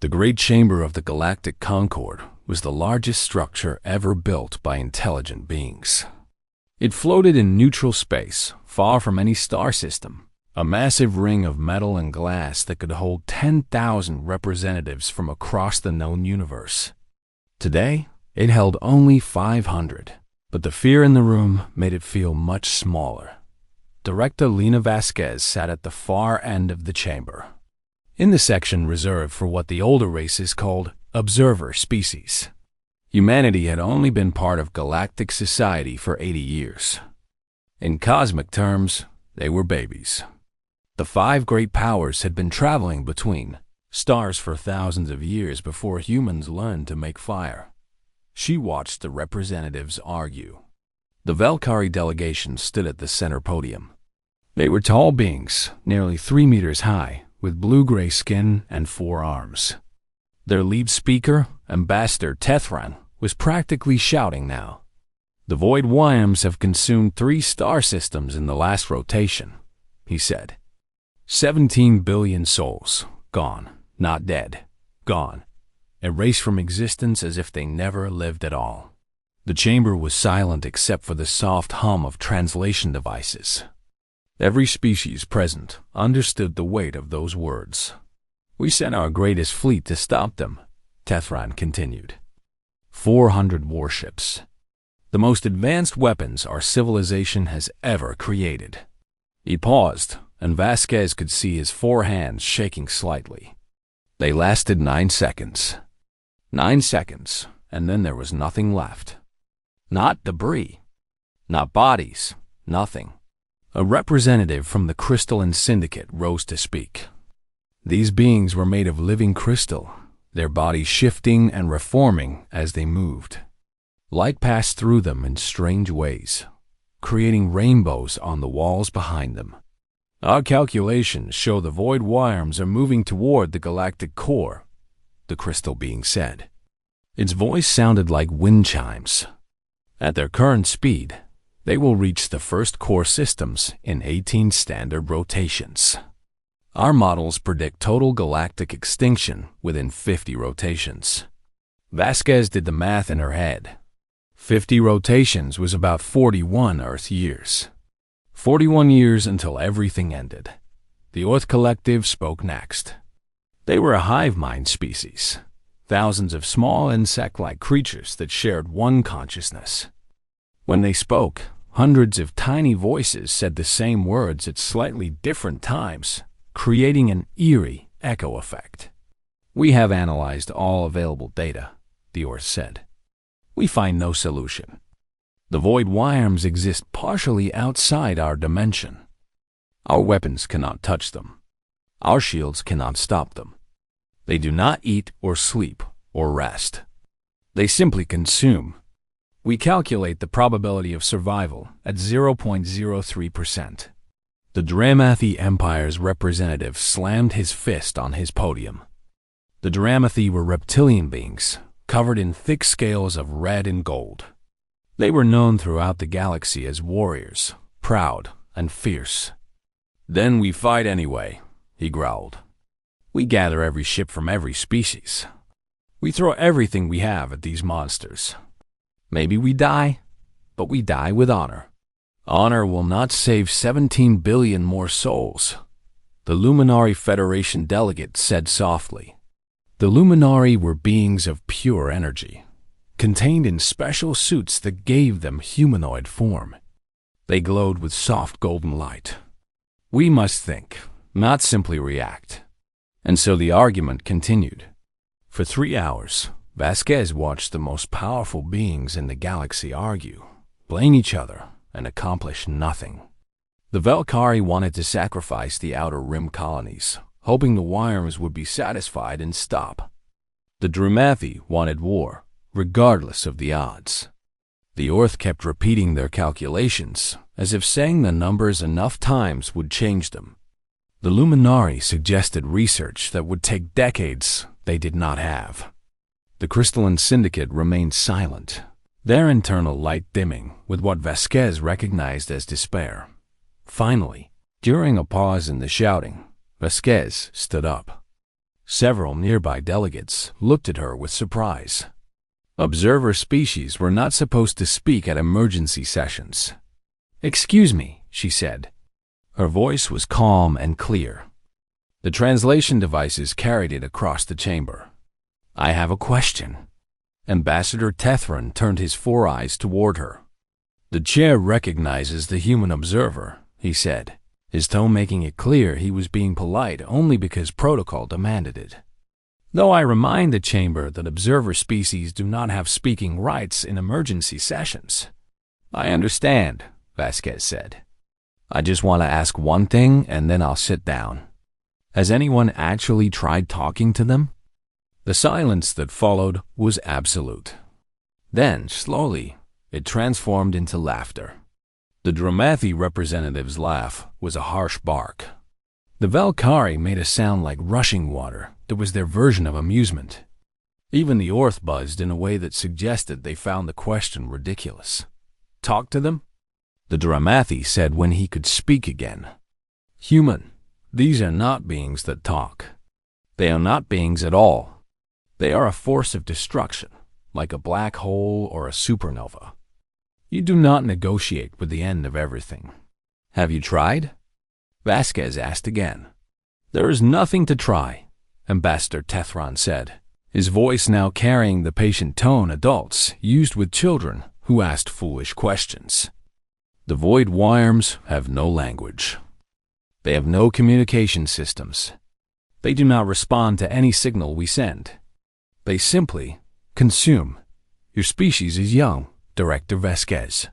The great chamber of the Galactic Concord was the largest structure ever built by intelligent beings. It floated in neutral space, far from any star system, a massive ring of metal and glass that could hold 10,000 representatives from across the known universe. Today, it held only 500, but the fear in the room made it feel much smaller. Director Lena Vasquez sat at the far end of the chamber, in the section reserved for what the older races called observer species. Humanity had only been part of galactic society for 80 years. In cosmic terms, they were babies. The 5 great powers had been traveling between stars for thousands of years before humans learned to make fire. She watched the representatives argue. The Valkyrie delegation stood at the center podium. They were tall beings, nearly 3 meters high, with blue-gray skin and 4 arms. Their lead speaker, Ambassador Tethran, was practically shouting now. "The Void Worms have consumed 3 star systems in the last rotation," he said. 17 billion souls, gone, not dead, gone, erased from existence as if they never lived at all. The chamber was silent except for the soft hum of translation devices. Every species present understood the weight of those words. "We sent our greatest fleet to stop them," Tethran continued. 400 warships. The most advanced weapons our civilization has ever created. He paused, and Vasquez could see his 4 hands shaking slightly. They lasted 9 seconds. 9 seconds, and then there was nothing left. Not debris. Not bodies. Nothing. A representative from the Crystalline Syndicate rose to speak. These beings were made of living crystal, their bodies shifting and reforming as they moved. Light passed through them in strange ways, creating rainbows on the walls behind them. "Our calculations show the Void Worms are moving toward the galactic core," the crystal being said. Its voice sounded like wind chimes. "At their current speed, they will reach the first core systems in 18 standard rotations. Our models predict total galactic extinction within 50 rotations." Vasquez did the math in her head. 50 rotations was about 41 Earth years. 41 years until everything ended. The Earth Collective spoke next. They were a hive mind species, thousands of small insect-like creatures that shared one consciousness. When they spoke, hundreds of tiny voices said the same words at slightly different times, creating an eerie echo effect. "We have analyzed all available data," the Earth said. "We find no solution. The Void Worms exist partially outside our dimension. Our weapons cannot touch them. Our shields cannot stop them. They do not eat or sleep or rest. They simply consume. We calculate the probability of survival at 0.03%. The Dramathi Empire's representative slammed his fist on his podium. The Dramathi were reptilian beings, covered in thick scales of red and gold. They were known throughout the galaxy as warriors, proud and fierce. "Then we fight anyway," he growled. "We gather every ship from every species. We throw everything we have at these monsters. Maybe we die, but we die with honor. Honor will not save 17 billion more souls," the Luminari Federation delegate said softly. The Luminari were beings of pure energy, contained in special suits that gave them humanoid form. They glowed with soft golden light. "We must think, not simply react." And so the argument continued. For 3 hours, Vasquez watched the most powerful beings in the galaxy argue, blame each other, and accomplish nothing. The Valkyrie wanted to sacrifice the Outer Rim colonies, hoping the Worms would be satisfied and stop. The Dramathi wanted war, regardless of the odds. The Earth kept repeating their calculations, as if saying the numbers enough times would change them. The Luminari suggested research that would take decades they did not have. The Crystalline Syndicate remained silent, their internal light dimming with what Vasquez recognized as despair. Finally, during a pause in the shouting, Vasquez stood up. Several nearby delegates looked at her with surprise. Observer species were not supposed to speak at emergency sessions. "Excuse me," she said. Her voice was calm and clear. The translation devices carried it across the chamber. "I have a question." Ambassador Tethran turned his 4 eyes toward her. "The chair recognizes the human observer," he said, his tone making it clear he was being polite only because protocol demanded it. "Though I remind the chamber that observer species do not have speaking rights in emergency sessions." "I understand," Vasquez said. "I just want to ask one thing and then I'll sit down. Has anyone actually tried talking to them?" The silence that followed was absolute. Then, slowly, it transformed into laughter. The Dramathi representative's laugh was a harsh bark. The Valkyrie made a sound like rushing water that was their version of amusement. Even the Orth buzzed in a way that suggested they found the question ridiculous. "Talk to them?" The Dramathi said when he could speak again. "Human, these are not beings that talk. They are not beings at all. They are a force of destruction, like a black hole or a supernova. You do not negotiate with the end of everything." "Have you tried?" Vasquez asked again. "There is nothing to try," Ambassador Tethran said, his voice now carrying the patient tone adults used with children who asked foolish questions. "The void worms have no language. They have no communication systems. They do not respond to any signal we send. They simply consume. Your species is young, Director Vasquez.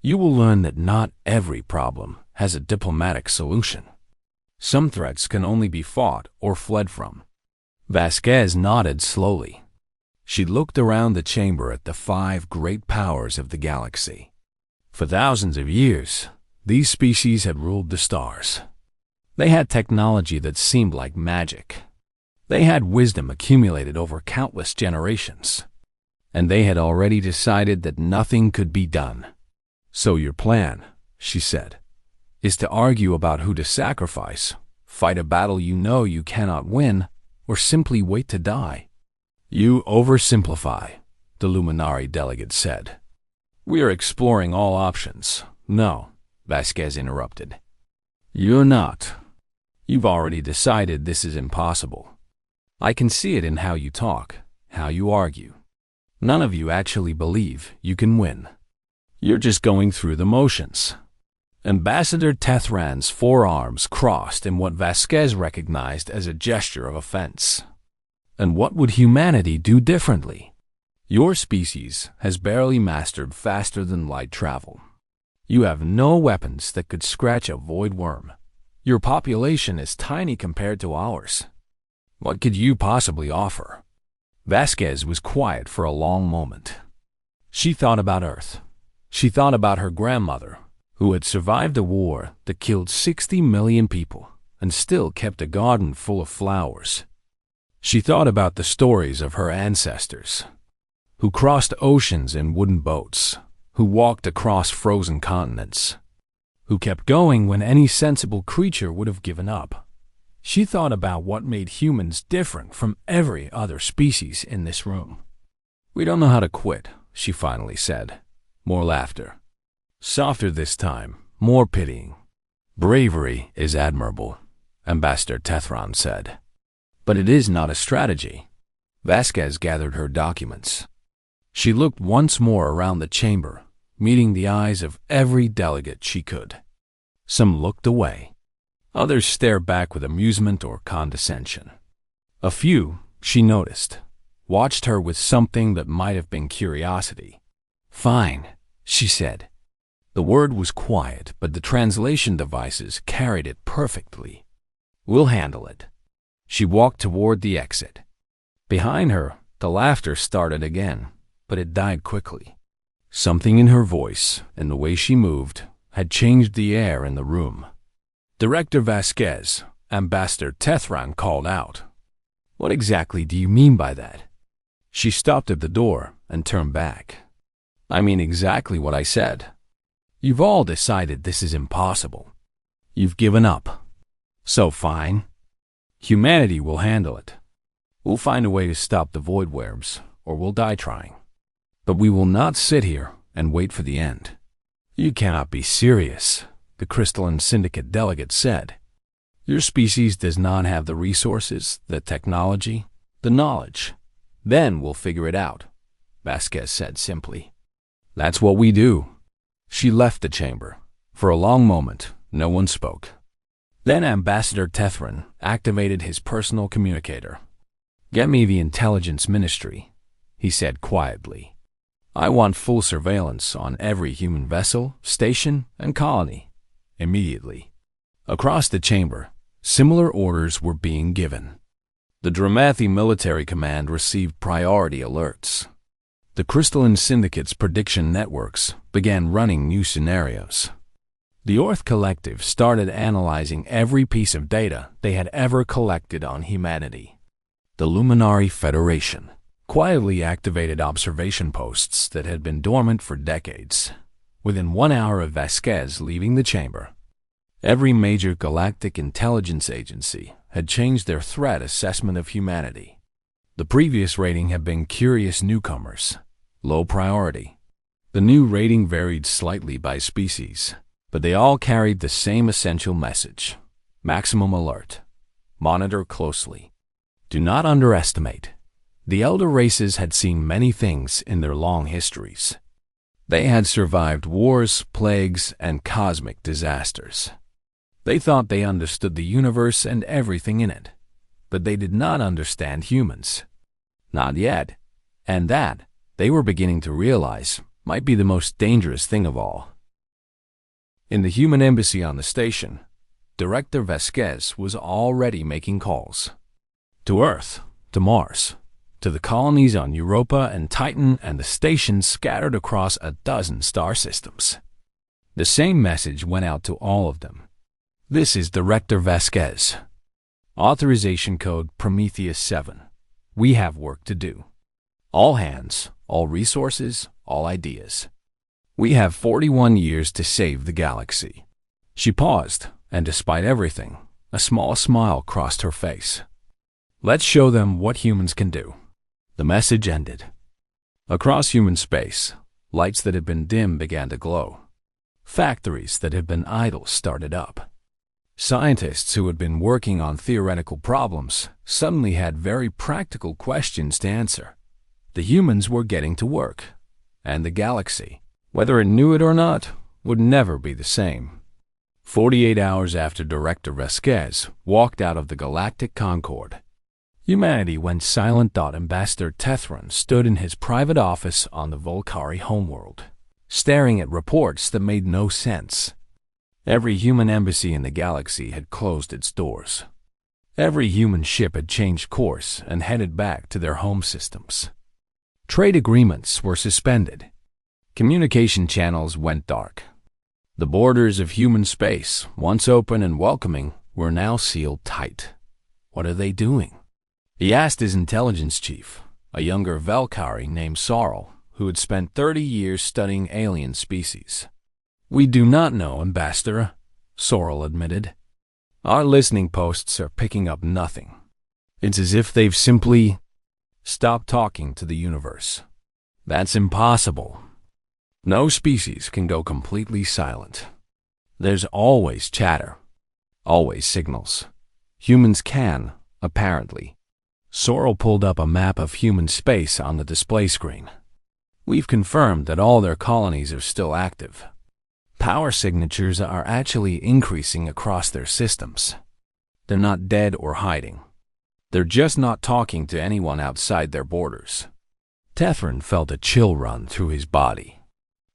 You will learn that not every problem has a diplomatic solution. Some threats can only be fought or fled from." Vasquez nodded slowly. She looked around the chamber at the 5 great powers of the galaxy. For thousands of years, these species had ruled the stars. They had technology that seemed like magic. They had wisdom accumulated over countless generations. And they had already decided that nothing could be done. "So your plan," she said, "is to argue about who to sacrifice, fight a battle you know you cannot win, or simply wait to die." "You oversimplify," the Luminari delegate said. "We are exploring all options." "No," Vasquez interrupted. "You're not. You've already decided this is impossible. I can see it in how you talk, how you argue. None of you actually believe you can win. You're just going through the motions." Ambassador Tethran's forearms crossed in what Vasquez recognized as a gesture of offense. "And what would humanity do differently? Your species has barely mastered faster than light travel. You have no weapons that could scratch a void worm. Your population is tiny compared to ours. What could you possibly offer?" Vasquez was quiet for a long moment. She thought about Earth. She thought about her grandmother, who had survived a war that killed 60 million people and still kept a garden full of flowers. She thought about the stories of her ancestors, who crossed oceans in wooden boats, who walked across frozen continents, who kept going when any sensible creature would have given up. She thought about what made humans different from every other species in this room. "We don't know how to quit," she finally said. More laughter. Softer this time, more pitying. "Bravery is admirable," Ambassador Tethran said. "But it is not a strategy." Vasquez gathered her documents. She looked once more around the chamber, meeting the eyes of every delegate she could. Some looked away. Others stared back with amusement or condescension. A few, she noticed, watched her with something that might have been curiosity. "Fine," she said. The word was quiet, but the translation devices carried it perfectly. "We'll handle it." She walked toward the exit. Behind her, the laughter started again, but it died quickly. Something in her voice and the way she moved had changed the air in the room. "Director Vasquez," Ambassador Tethran called out. "What exactly do you mean by that?" She stopped at the door and turned back. "I mean exactly what I said. You've all decided this is impossible. You've given up. So fine. Humanity will handle it, We'll find a way to stop the void worms, or we'll die trying. But we will not sit here and wait for the end. You cannot be serious, the Crystalline Syndicate delegate said. Your species does not have the resources, the technology, the knowledge. Then we'll figure it out, Vasquez said simply. That's what we do. She left the chamber. For a long moment, no one spoke. Then Ambassador Tethran activated his personal communicator. Get me the intelligence ministry, he said quietly. I want full surveillance on every human vessel, station, and colony. Immediately. Across the chamber, similar orders were being given. The Dramathi Military Command received priority alerts. The Crystalline Syndicate's prediction networks began running new scenarios. The Orth Collective started analyzing every piece of data they had ever collected on humanity. The Luminary Federation quietly activated observation posts that had been dormant for decades. Within 1 hour of Vasquez leaving the chamber, every major galactic intelligence agency had changed their threat assessment of humanity. The previous rating had been curious newcomers, low priority. The new rating varied slightly by species, but they all carried the same essential message: maximum alert. Monitor closely. Do not underestimate. The elder races had seen many things in their long histories. They had survived wars, plagues, and cosmic disasters. They thought they understood the universe and everything in it, but they did not understand humans. Not yet, and that, they were beginning to realize, might be the most dangerous thing of all. In the human embassy on the station, Director Vasquez was already making calls. To Earth, to Mars, to the colonies on Europa and Titan and the stations scattered across a dozen star systems. The same message went out to all of them. This is Director Vasquez. Authorization code Prometheus 7. We have work to do. All hands, all resources, all ideas. We have 41 years to save the galaxy. She paused, and despite everything, a small smile crossed her face. Let's show them what humans can do. The message ended. Across human space, lights that had been dim began to glow. Factories that had been idle started up. Scientists who had been working on theoretical problems suddenly had very practical questions to answer. The humans were getting to work, and the galaxy, whether it knew it or not, would never be the same. 48 hours after Director Vasquez walked out of the Galactic Concord, humanity went silent. Ambassador Tethran stood in his private office on the Volcari homeworld, staring at reports that made no sense. Every human embassy in the galaxy had closed its doors. Every human ship had changed course and headed back to their home systems. Trade agreements were suspended. Communication channels went dark. The borders of human space, once open and welcoming, were now sealed tight. What are they doing? He asked his intelligence chief, a younger Valkyrie named Sorrel, who had spent 30 years studying alien species. We do not know, Ambassador, Sorrel admitted. Our listening posts are picking up nothing. It's as if they've simply stopped talking to the universe. That's impossible. No species can go completely silent. There's always chatter, always signals. Humans can, apparently. Sorrel pulled up a map of human space on the display screen. We've confirmed that all their colonies are still active. Power signatures are actually increasing across their systems. They're not dead or hiding. They're just not talking to anyone outside their borders. Tethran felt a chill run through his body.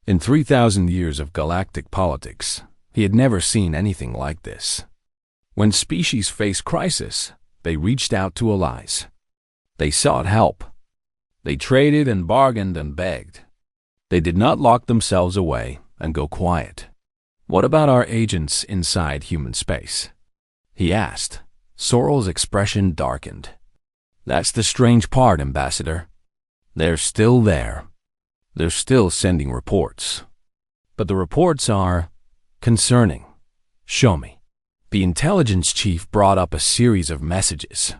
In 3,000 years of galactic politics, he had never seen anything like this. When species faced crisis, they reached out to allies. They sought help. They traded and bargained and begged. They did not lock themselves away and go quiet. What about our agents inside human space? He asked. Sorrel's expression darkened. That's the strange part, Ambassador. They're still there. They're still sending reports. But the reports are concerning. Show me. The intelligence chief brought up a series of messages.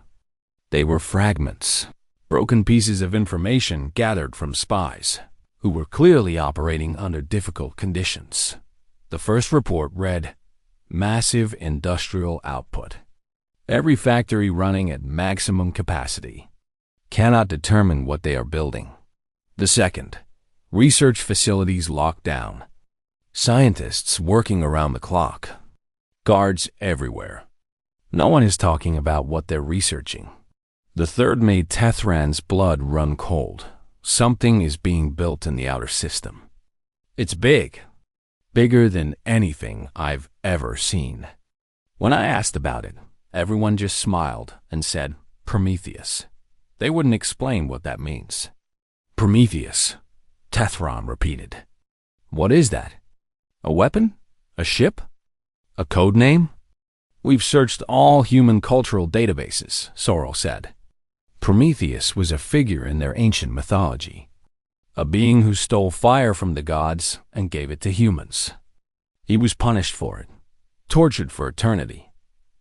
They were fragments, broken pieces of information gathered from spies, who were clearly operating under difficult conditions. The first report read, "Massive industrial output. Every factory running at maximum capacity. Cannot determine what they are building." The second, "Research facilities locked down. Scientists working around the clock. Guards everywhere. No one is talking about what they're researching." The third made Tethran's blood run cold. Something is being built in the outer system. It's big. Bigger than anything I've ever seen. When I asked about it, everyone just smiled and said, "Prometheus." They wouldn't explain what that means. "Prometheus," Tethran repeated. "What is that? A weapon? A ship? A code name?" "We've searched all human cultural databases," Sorrel said. Prometheus was a figure in their ancient mythology, a being who stole fire from the gods and gave it to humans. He was punished for it, tortured for eternity,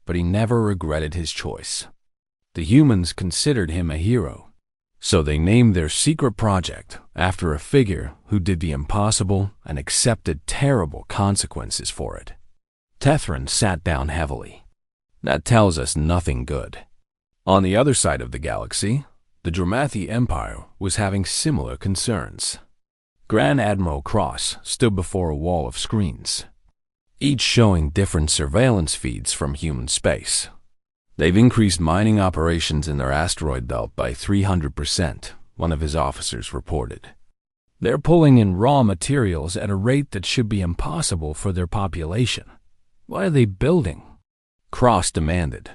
but he never regretted his choice. The humans considered him a hero, so they named their secret project after a figure who did the impossible and accepted terrible consequences for it. Tethran sat down heavily. That tells us nothing good. On the other side of the galaxy, the Dramathi Empire was having similar concerns. Grand Admiral Cross stood before a wall of screens, each showing different surveillance feeds from human space. "They've increased mining operations in their asteroid belt by 300%, one of his officers reported. "They're pulling in raw materials at a rate that should be impossible for their population. What are they building?" Cross demanded.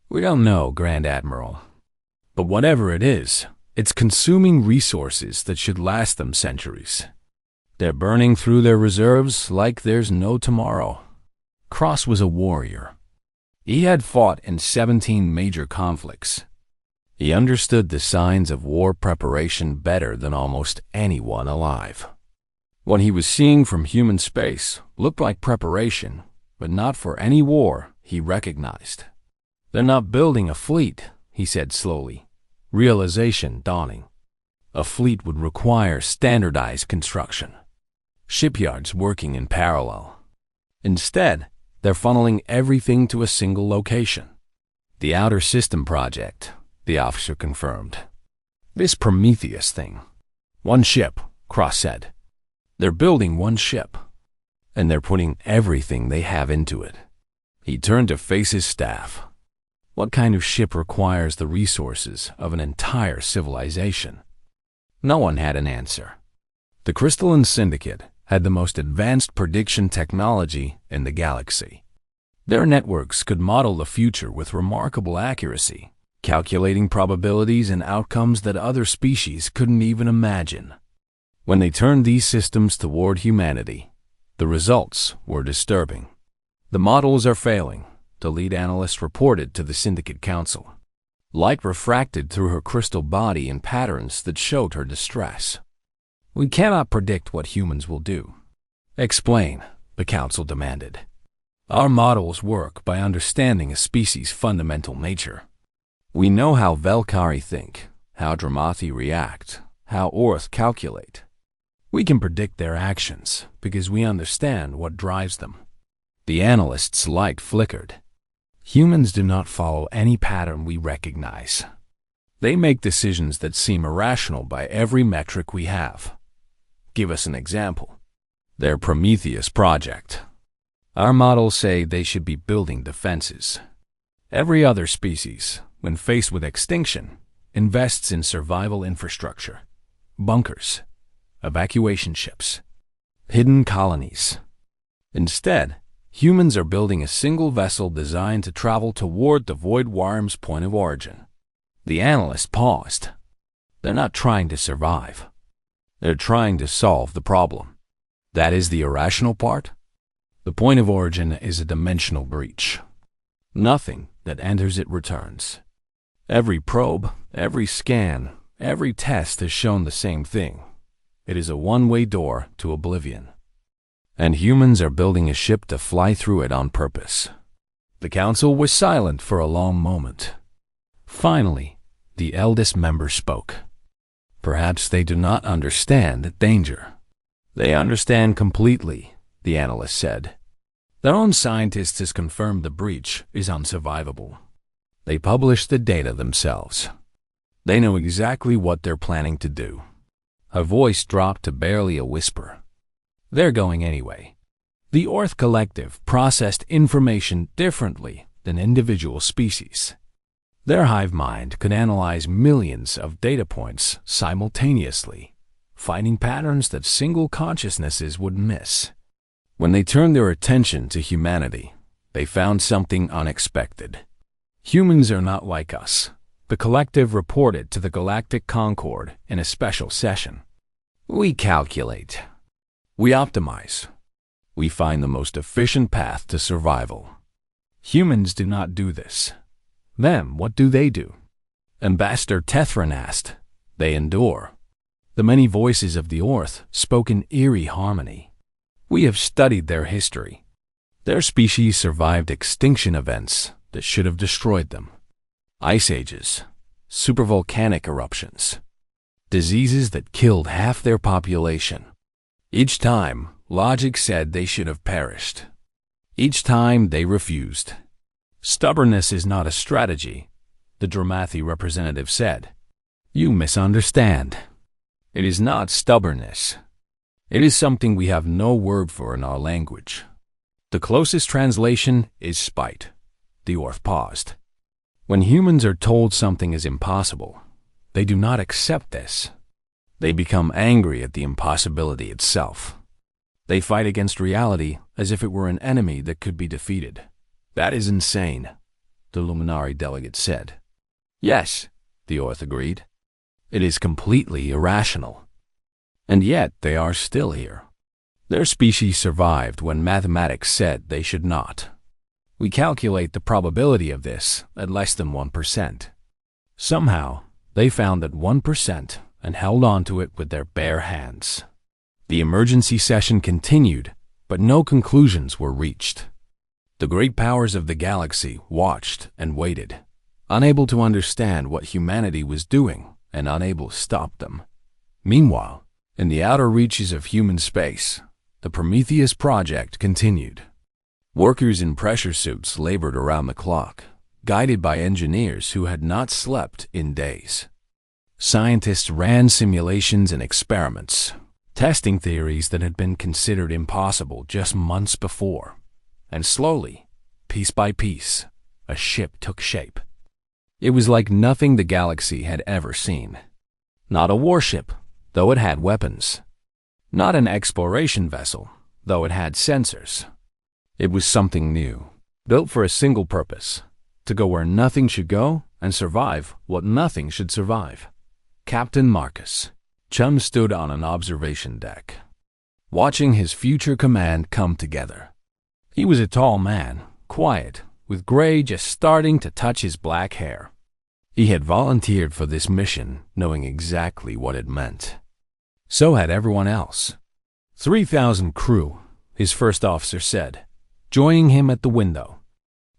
"We don't know, Grand Admiral. But whatever it is, it's consuming resources that should last them centuries. They're burning through their reserves like there's no tomorrow." Cross was a warrior. He had fought in 17 major conflicts. He understood the signs of war preparation better than almost anyone alive. What he was seeing from human space looked like preparation, but not for any war he recognized. "They're not building a fleet," he said slowly, realization dawning. A fleet would require standardized construction, shipyards working in parallel. Instead, they're funneling everything to a single location. "The Outer System Project," the officer confirmed. "This Prometheus thing. One ship," Cross said. "They're building one ship, and they're putting everything they have into it." He turned to face his staff. What kind of ship requires the resources of an entire civilization? No one had an answer. The Crystalline Syndicate had the most advanced prediction technology in the galaxy. Their networks could model the future with remarkable accuracy, calculating probabilities and outcomes that other species couldn't even imagine. When they turned these systems toward humanity, the results were disturbing. "The models are failing," the lead analyst reported to the Syndicate Council. Light refracted through her crystal body in patterns that showed her distress. "We cannot predict what humans will do." "Explain," the Council demanded. "Our models work by understanding a species' fundamental nature. We know how Velkari think, how Dramathi react, how Orth calculate. We can predict their actions because we understand what drives them." The analyst's light flickered. "Humans do not follow any pattern we recognize. They make decisions that seem irrational by every metric we have." "Give us an example." "Their Prometheus project. Our models say they should be building defenses. Every other species, when faced with extinction, invests in survival infrastructure, bunkers, evacuation ships, hidden colonies. Instead, humans are building a single vessel designed to travel toward the Void Worm's point of origin." The analyst paused. "They're not trying to survive. They're trying to solve the problem. That is the irrational part. The point of origin is a dimensional breach. Nothing that enters it returns. Every probe, every scan, every test has shown the same thing. It is a one-way door to oblivion. And humans are building a ship to fly through it on purpose." The Council was silent for a long moment. Finally, the eldest member spoke. Perhaps they do not understand the danger. They understand completely, the analyst said. Their own scientists has confirmed the breach is unsurvivable. They published the data themselves. They know exactly what they're planning to do. Her voice dropped to barely a whisper. They're going anyway. The Earth Collective processed information differently than individual species. Their hive mind could analyze millions of data points simultaneously, finding patterns that single consciousnesses would miss. When they turned their attention to humanity, they found something unexpected. Humans are not like us, the collective reported to the Galactic Concord in a special session. We calculate. We optimize. We find the most efficient path to survival. Humans do not do this. Then, what do? Ambassador Tethran asked. They endure. The many voices of the Earth spoke in eerie harmony. We have studied their history. Their species survived extinction events that should have destroyed them. Ice ages, supervolcanic eruptions, diseases that killed half their population. Each time, logic said they should have perished. Each time, they refused. Stubbornness is not a strategy, the Dramathi representative said. You misunderstand. It is not stubbornness. It is something we have no word for in our language. The closest translation is spite. The Earth paused. When humans are told something is impossible, they do not accept this. They become angry at the impossibility itself. They fight against reality as if it were an enemy that could be defeated. That is insane, the Luminari delegate said. Yes, the Earth agreed. It is completely irrational. And yet they are still here. Their species survived when mathematics said they should not. We calculate the probability of this at less than 1%. Somehow, they found that 1% and held on to it with their bare hands. The emergency session continued, but no conclusions were reached. The great powers of the galaxy watched and waited, unable to understand what humanity was doing and unable to stop them. Meanwhile, in the outer reaches of human space, the Prometheus project continued. Workers in pressure suits labored around the clock, guided by engineers who had not slept in days. Scientists ran simulations and experiments, testing theories that had been considered impossible just months before. And slowly, piece by piece, a ship took shape. It was like nothing the galaxy had ever seen. Not a warship, though it had weapons. Not an exploration vessel, though it had sensors. It was something new, built for a single purpose, to go where nothing should go and survive what nothing should survive. Captain Marcus. Chum stood on an observation deck, watching his future command come together. He was a tall man, quiet, with gray just starting to touch his black hair. He had volunteered for this mission, knowing exactly what it meant. So had everyone else. 3,000 crew, his first officer said, joining him at the window.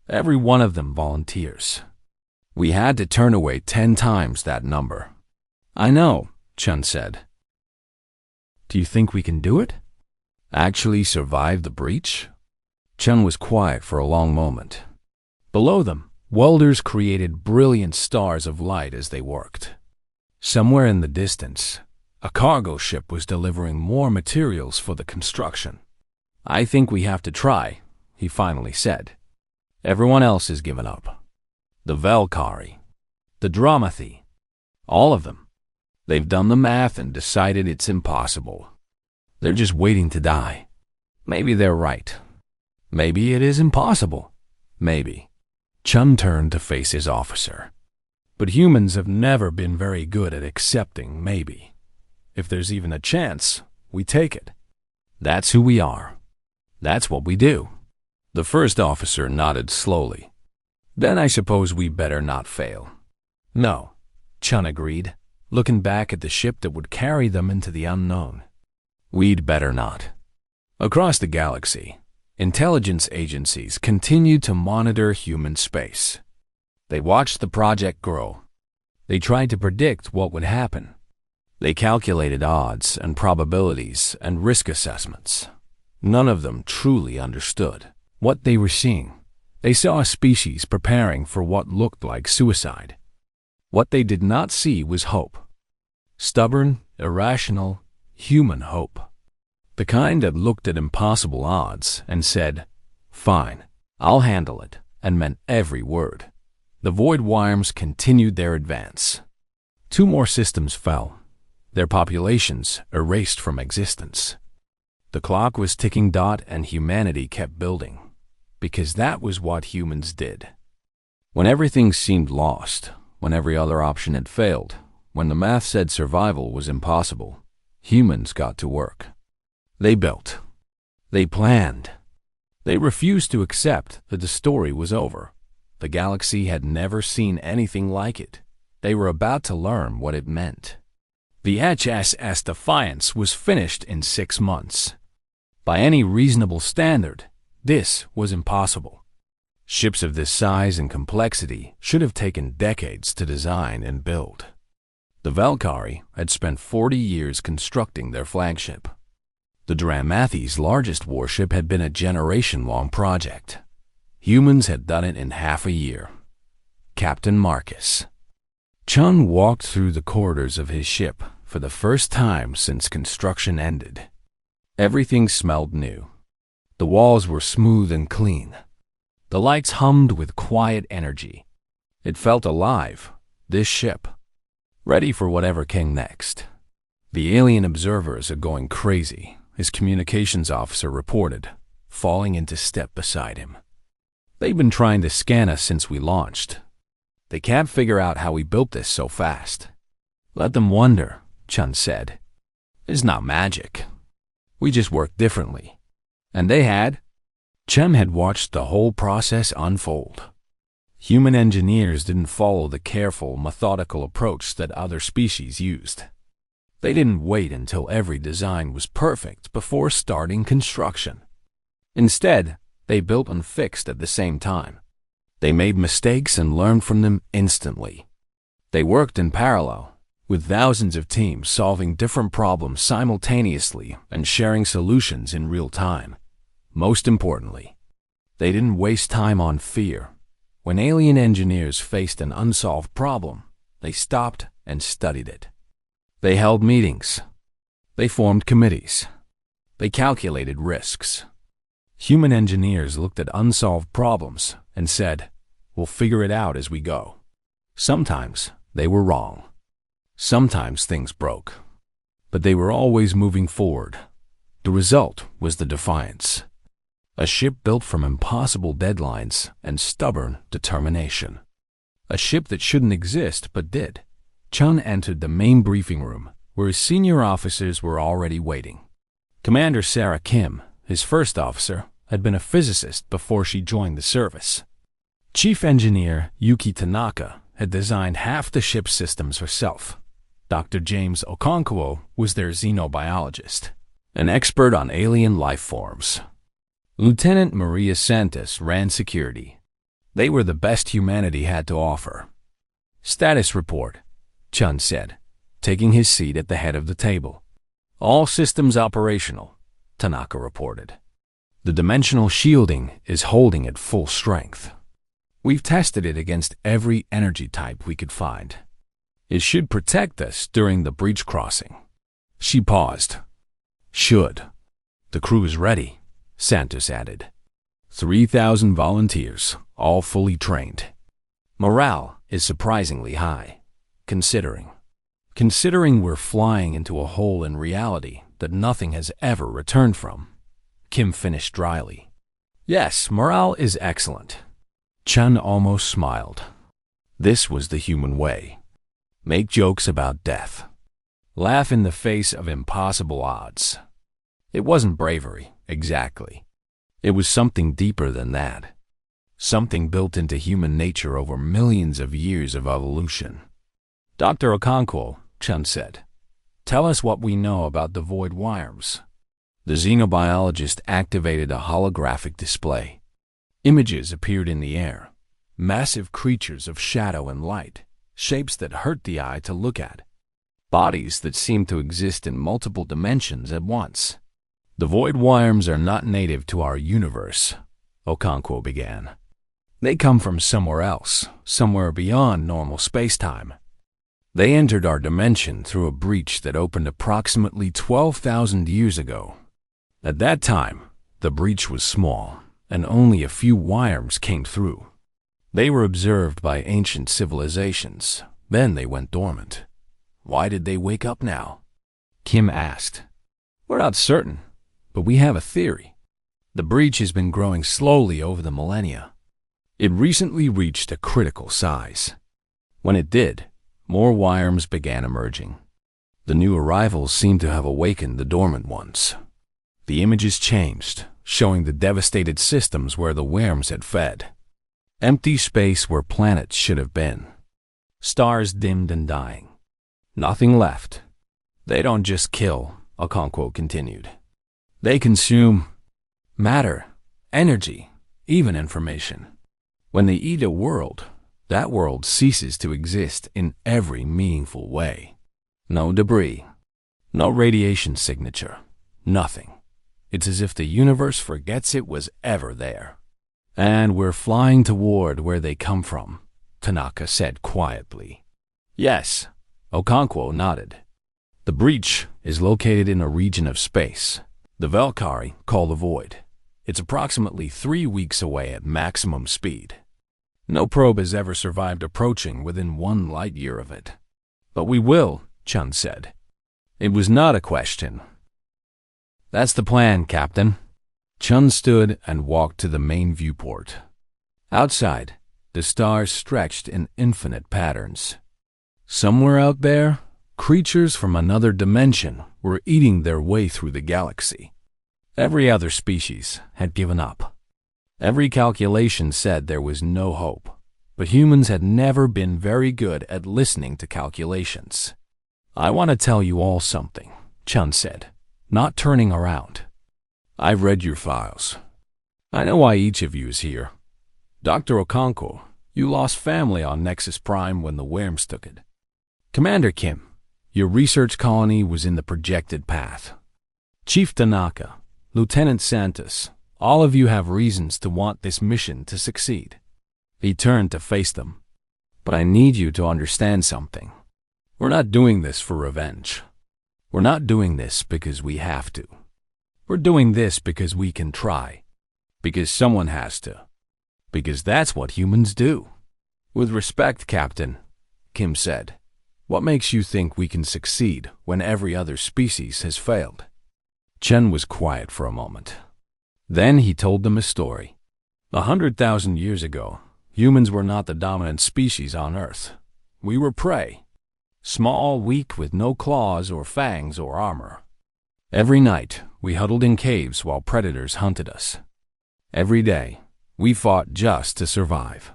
Every one of them volunteers. We had to turn away 10 times that number. I know, Chun said. Do you think we can do it? Actually survive the breach? Chun was quiet for a long moment. Below them, welders created brilliant stars of light as they worked. Somewhere in the distance, a cargo ship was delivering more materials for the construction. I think we have to try, he finally said. Everyone else has given up. The Valkyrie, the Dramathi, all of them. They've done the math and decided it's impossible. They're just waiting to die. Maybe they're right. Maybe it is impossible. Maybe. Chun turned to face his officer. But humans have never been very good at accepting maybe. If there's even a chance, we take it. That's who we are. That's what we do. The first officer nodded slowly. Then I suppose we better not fail. No, Chun agreed, looking back at the ship that would carry them into the unknown. We'd better not. Across the galaxy, intelligence agencies continued to monitor human space. They watched the project grow. They tried to predict what would happen. They calculated odds and probabilities and risk assessments. None of them truly understood what they were seeing. They saw a species preparing for what looked like suicide. What they did not see was hope. Stubborn, irrational, human hope. The kind that looked at impossible odds and said, "Fine, I'll handle it," and meant every word. The void worms continued their advance. 2 more systems fell, their populations erased from existence. The clock was ticking, and humanity kept building, because that was what humans did. When everything seemed lost, when every other option had failed, when the math said survival was impossible, humans got to work. They built. They planned. They refused to accept that the story was over. The galaxy had never seen anything like it. They were about to learn what it meant. The HSS Defiance was finished in 6 months. By any reasonable standard, this was impossible. Ships of this size and complexity should have taken decades to design and build. The Valkyrie had spent 40 years constructing their flagship. The Dramathis' largest warship had been a generation-long project. Humans had done it in half a year. Captain Marcus. Chun walked through the corridors of his ship for the first time since construction ended. Everything smelled new. The walls were smooth and clean. The lights hummed with quiet energy. It felt alive, this ship, ready for whatever came next. The alien observers are going crazy, his communications officer reported, falling into step beside him. They've been trying to scan us since we launched. They can't figure out how we built this so fast. Let them wonder, Chun said. It's not magic. We just work differently. And they had. Chun had watched the whole process unfold. Human engineers didn't follow the careful, methodical approach that other species used. They didn't wait until every design was perfect before starting construction. Instead, they built and fixed at the same time. They made mistakes and learned from them instantly. They worked in parallel, with thousands of teams solving different problems simultaneously and sharing solutions in real time. Most importantly, they didn't waste time on fear. When alien engineers faced an unsolved problem, they stopped and studied it. They held meetings. They formed committees. They calculated risks. Human engineers looked at unsolved problems and said, "We'll figure it out as we go." Sometimes they were wrong. Sometimes things broke. But they were always moving forward. The result was the Defiance. A ship built from impossible deadlines and stubborn determination. A ship that shouldn't exist but did. Chun entered the main briefing room, where his senior officers were already waiting. Commander Sarah Kim, his first officer, had been a physicist before she joined the service. Chief Engineer Yuki Tanaka had designed half the ship's systems herself. Dr. James Okonkwo was their xenobiologist, an expert on alien life forms. Lieutenant Maria Santos ran security. They were the best humanity had to offer. "Status report," Chun said, taking his seat at the head of the table. "All systems operational," Tanaka reported. "The dimensional shielding is holding at full strength. We've tested it against every energy type we could find. It should protect us during the breach crossing." She paused. "Should. The crew is ready," Santos added. 3,000 volunteers, all fully trained. Morale is surprisingly high, considering we're flying into a hole in reality that nothing has ever returned from. Kim finished dryly. "Yes, morale is excellent." Chun almost smiled. This was the human way. Make jokes about death. Laugh in the face of impossible odds. It wasn't bravery, exactly. It was something deeper than that. Something built into human nature over millions of years of evolution. "Dr. Okonkwo," Chun said, "tell us what we know about the void worms." The xenobiologist activated a holographic display. Images appeared in the air. Massive creatures of shadow and light, shapes that hurt the eye to look at. Bodies that seem to exist in multiple dimensions at once. The void worms are not native to our universe, Okonkwo began. They come from somewhere else, somewhere beyond normal space-time. They entered our dimension through a breach that opened approximately 12,000 years ago. At that time, the breach was small, and only a few worms came through. They were observed by ancient civilizations, then they went dormant. Why did they wake up now? Kim asked. We're not certain, but we have a theory. The breach has been growing slowly over the millennia. It recently reached a critical size. When it did, more worms began emerging. The new arrivals seemed to have awakened the dormant ones. The images changed, showing the devastated systems where the worms had fed. Empty space where planets should have been. Stars dimmed and dying. Nothing left. They don't just kill, Okonkwo continued. They consume matter, energy, even information. When they eat a world, that world ceases to exist in every meaningful way. No debris, no radiation signature, nothing. It's as if the universe forgets it was ever there. And we're flying toward where they come from, Tanaka said quietly. Yes, Okonkwo nodded. The breach is located in a region of space, the Valkyrie call the Void. It's approximately 3 weeks away at maximum speed. No probe has ever survived approaching within 1 light year of it. But we will, Chun said. It was not a question. That's the plan, Captain. Chun stood and walked to the main viewport. Outside, the stars stretched in infinite patterns. Somewhere out there, creatures from another dimension were eating their way through the galaxy. Every other species had given up. Every calculation said there was no hope, but humans had never been very good at listening to calculations. I want to tell you all something, Chun said, not turning around. I've read your files. I know why each of you is here. Dr. Okonkwo, you lost family on Nexus Prime when the worms took it. Commander Kim, your research colony was in the projected path. Chief Tanaka, Lieutenant Santos, all of you have reasons to want this mission to succeed. He turned to face them. But I need you to understand something. We're not doing this for revenge. We're not doing this because we have to. We're doing this because we can try. Because someone has to. Because that's what humans do. With respect, Captain, Kim said, what makes you think we can succeed when every other species has failed? Chen was quiet for a moment. Then he told them a story. 100,000 years ago, humans were not the dominant species on Earth. We were prey. Small, weak, with no claws or fangs or armor. Every night, we huddled in caves while predators hunted us. Every day, we fought just to survive.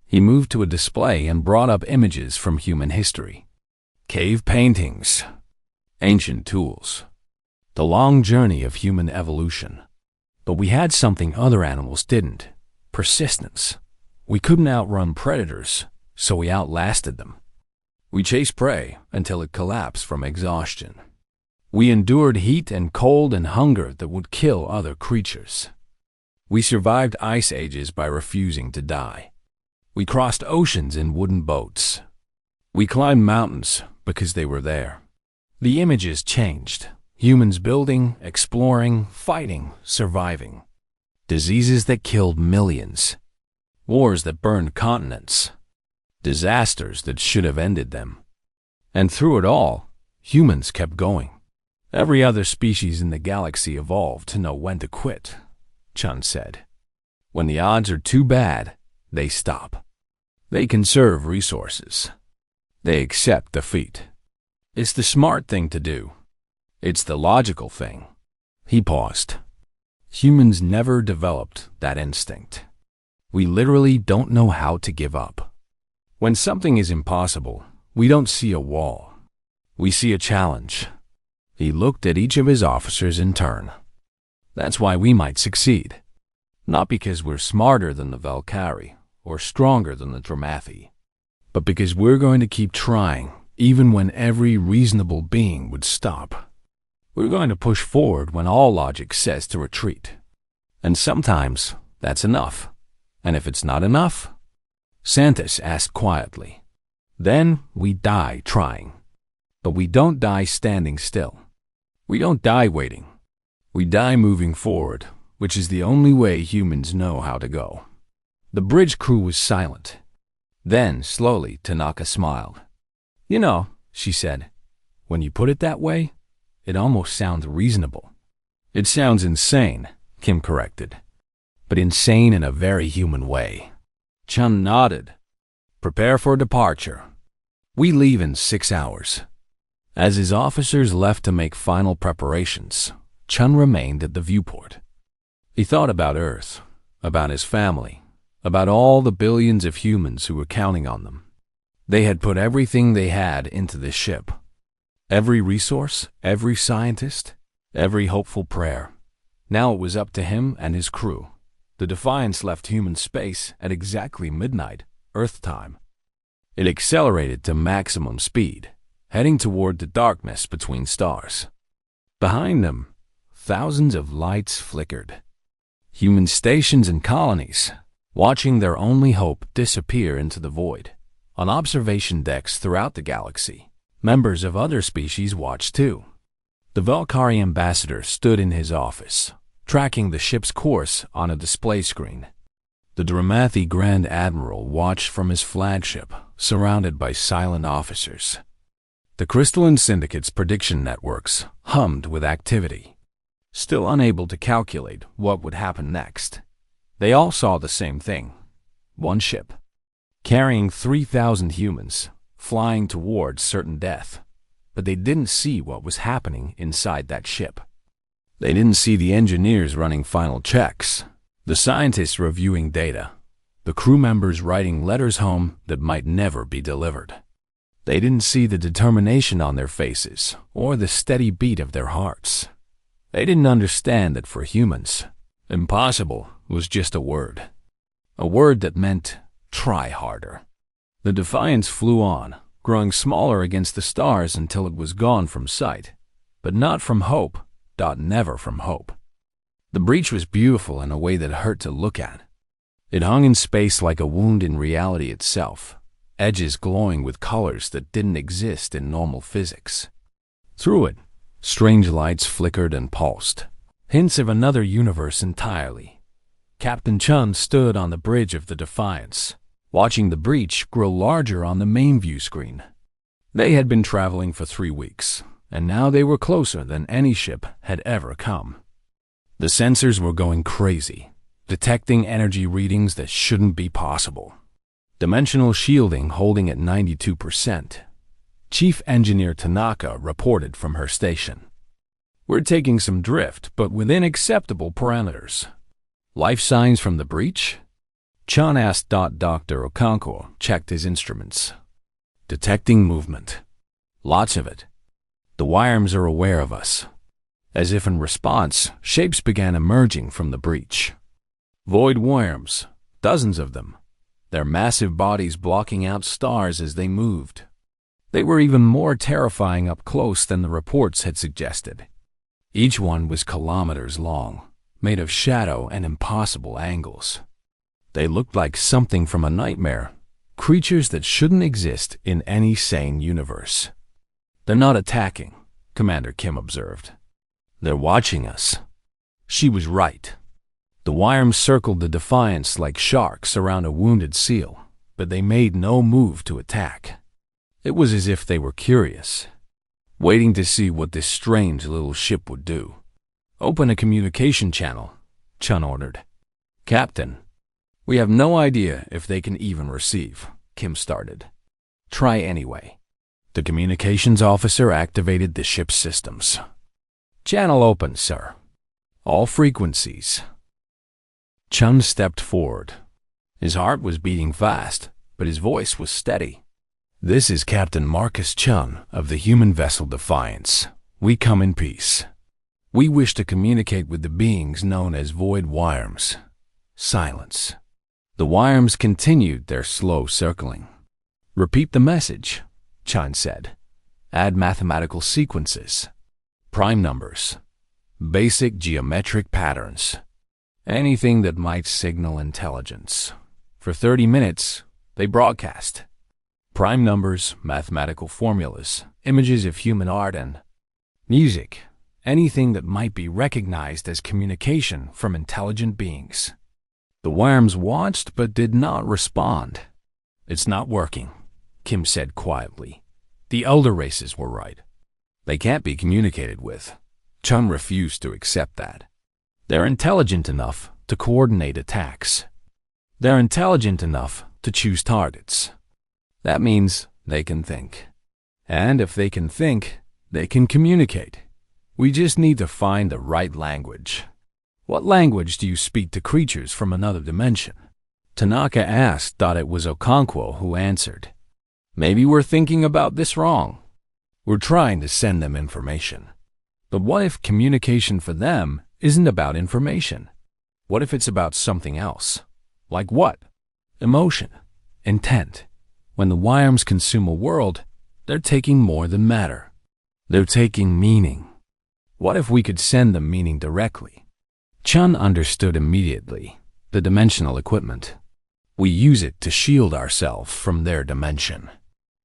He moved to a display and brought up images from human history. Cave paintings, ancient tools, the long journey of human evolution. But we had something other animals didn't, persistence. We couldn't outrun predators, so we outlasted them. We chased prey until it collapsed from exhaustion. We endured heat and cold and hunger that would kill other creatures. We survived ice ages by refusing to die. We crossed oceans in wooden boats. We climbed mountains because they were there. The images changed. Humans building, exploring, fighting, surviving. Diseases that killed millions. Wars that burned continents. Disasters that should have ended them. And through it all, humans kept going. Every other species in the galaxy evolved to know when to quit, Chun said. When the odds are too bad, they stop. They conserve resources. They accept defeat. It's the smart thing to do. It's the logical thing. He paused. Humans never developed that instinct. We literally don't know how to give up. When something is impossible, we don't see a wall. We see a challenge. He looked at each of his officers in turn. That's why we might succeed. Not because we're smarter than the Valkyrie, or stronger than the Dramathi, but because we're going to keep trying, even when every reasonable being would stop. We're going to push forward when all logic says to retreat. And sometimes that's enough. And if it's not enough, Santos asked quietly, then we die trying. But we don't die standing still. We don't die waiting. We die moving forward, which is the only way humans know how to go. The bridge crew was silent. Then, slowly, Tanaka smiled. You know, she said, when you put it that way, it almost sounds reasonable. It sounds insane, Kim corrected, but insane in a very human way. Chun nodded. Prepare for departure. We leave in 6 hours. As his officers left to make final preparations, Chun remained at the viewport. He thought about Earth, about his family, about all the billions of humans who were counting on them. They had put everything they had into this ship. Every resource, every scientist, every hopeful prayer. Now it was up to him and his crew. The Defiance left human space at exactly midnight, Earth time. It accelerated to maximum speed, heading toward the darkness between stars. Behind them, thousands of lights flickered. Human stations and colonies, watching their only hope disappear into the void. On observation decks throughout the galaxy, members of other species watched too. The Valkyrie ambassador stood in his office, tracking the ship's course on a display screen. The Dramathi Grand Admiral watched from his flagship, surrounded by silent officers. The Crystalline Syndicate's prediction networks hummed with activity. Still unable to calculate what would happen next, they all saw the same thing. One ship, carrying 3,000 humans, flying towards certain death. But they didn't see what was happening inside that ship. They didn't see the engineers running final checks, the scientists reviewing data, the crew members writing letters home that might never be delivered. They didn't see the determination on their faces or the steady beat of their hearts. They didn't understand that for humans, impossible was just a word that meant try harder. The Defiance flew on, growing smaller against the stars until it was gone from sight, but not from hope, never from hope. The breach was beautiful in a way that hurt to look at. It hung in space like a wound in reality itself, edges glowing with colors that didn't exist in normal physics. Through it, strange lights flickered and pulsed, hints of another universe entirely. Captain Chun stood on the bridge of the Defiance, watching the breach grow larger on the main view screen. They had been traveling for 3 weeks, and now they were closer than any ship had ever come. The sensors were going crazy, detecting energy readings that shouldn't be possible. Dimensional shielding holding at 92%. Chief Engineer Tanaka reported from her station. We're taking some drift, but within acceptable parameters. Life signs from the breach? Chun asked. Dr. Okonkwo checked his instruments. Detecting movement. Lots of it. The Wyrms are aware of us. As if in response, shapes began emerging from the breach. Void Wyrms, dozens of them, their massive bodies blocking out stars as they moved. They were even more terrifying up close than the reports had suggested. Each one was kilometers long, made of shadow and impossible angles. They looked like something from a nightmare, creatures that shouldn't exist in any sane universe. They're not attacking, Commander Kim observed. They're watching us. She was right. The Wyrms circled the Defiance like sharks around a wounded seal, but they made no move to attack. It was as if they were curious, waiting to see what this strange little ship would do. Open a communication channel, Chun ordered. Captain, we have no idea if they can even receive, Kim started. Try anyway. The communications officer activated the ship's systems. Channel open, sir. All frequencies. Chun stepped forward. His heart was beating fast, but his voice was steady. This is Captain Marcus Chun of the human vessel Defiance. We come in peace. We wish to communicate with the beings known as Void Wyrms. Silence. The worms continued their slow circling. "Repeat the message," Chun said. "Add mathematical sequences, prime numbers, basic geometric patterns, anything that might signal intelligence." For 30 minutes, they broadcast. Prime numbers, mathematical formulas, images of human art, and music, anything that might be recognized as communication from intelligent beings. The worms watched but did not respond. "It's not working," Kim said quietly. "The elder races were right. They can't be communicated with." Chun refused to accept that. "They're intelligent enough to coordinate attacks. They're intelligent enough to choose targets. That means they can think. And if they can think, they can communicate. We just need to find the right language." "What language do you speak to creatures from another dimension?" Tanaka asked. Thought it was Okonkwo who answered. "Maybe we're thinking about this wrong. We're trying to send them information. But what if communication for them isn't about information? What if it's about something else? Like what? Emotion, intent. When the worms consume a world, they're taking more than matter. They're taking meaning. What if we could send them meaning directly?" Chun understood immediately. The dimensional equipment. We use it to shield ourselves from their dimension.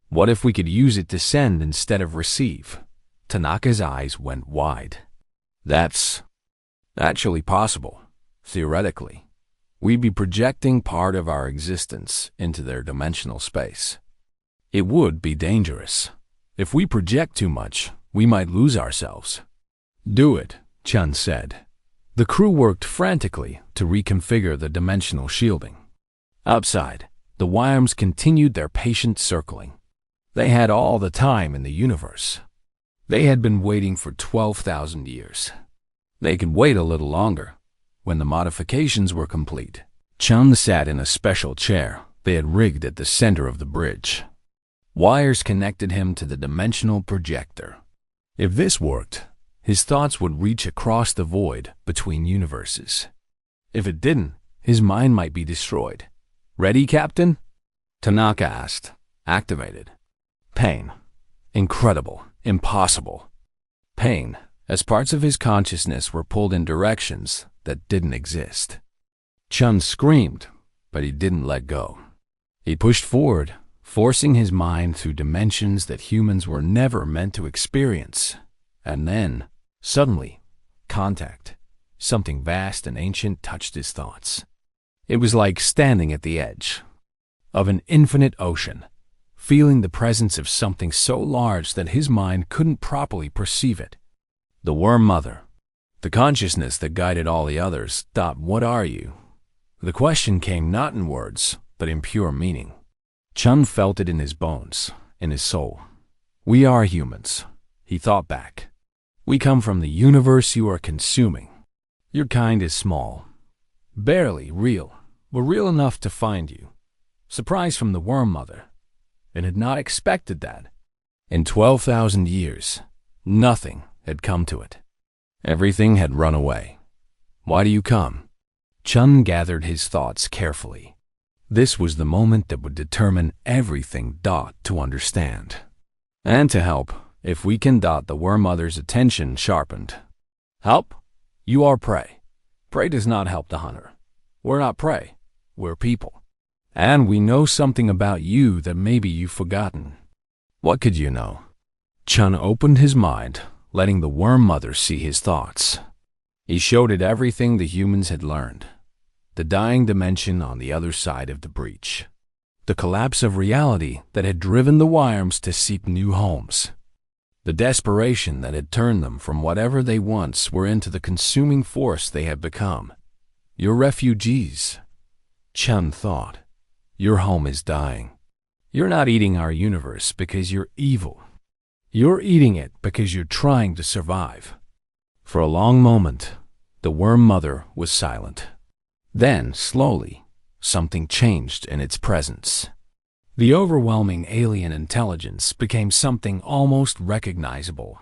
What if we could use it to send instead of receive? Tanaka's eyes went wide. That's actually possible, theoretically. We'd be projecting part of our existence into their dimensional space. It would be dangerous. If we project too much, we might lose ourselves. "Do it," Chun said. The crew worked frantically to reconfigure the dimensional shielding. Outside, the worms continued their patient circling. They had all the time in the universe. They had been waiting for 12,000 years. They could wait a little longer. When the modifications were complete, Chun sat in a special chair they had rigged at the center of the bridge. Wires connected him to the dimensional projector. If this worked, his thoughts would reach across the void between universes. If it didn't, his mind might be destroyed. "Ready, Captain?" Tanaka asked. Activated. Pain. Incredible. Impossible. Pain, as parts of his consciousness were pulled in directions that didn't exist. Chun screamed, but he didn't let go. He pushed forward, forcing his mind through dimensions that humans were never meant to experience. And then, suddenly, contact. Something vast and ancient touched his thoughts. It was like standing at the edge of an infinite ocean, feeling the presence of something so large that his mind couldn't properly perceive it. The Worm Mother, the consciousness that guided all the others, thought, "What are you?" The question came not in words, but in pure meaning. Chun felt it in his bones, in his soul. "We are humans," he thought back. "We come from the universe you are consuming. Your kind is small, barely real, but real enough to find you. Surprise from the Worm Mother, and had not expected that. In 12,000 years, nothing had come to it. Everything had run away. Why do you come?" Chun gathered his thoughts carefully. This was the moment that would determine everything. To understand. And to help, if we can. The Worm Mother's attention sharpened. "Help? You are prey. Prey does not help the hunter. We're not prey. We're people. And we know something about you that maybe you've forgotten." "What could you know?" Chun opened his mind, letting the Worm Mother see his thoughts. He showed it everything the humans had learned. The dying dimension on the other side of the breach. The collapse of reality that had driven the worms to seek new homes. The desperation that had turned them from whatever they once were into the consuming force they had become. "You're refugees," Chun thought. "Your home is dying. You're not eating our universe because you're evil. You're eating it because you're trying to survive." For a long moment, the Worm Mother was silent. Then, slowly, something changed in its presence. The overwhelming alien intelligence became something almost recognizable.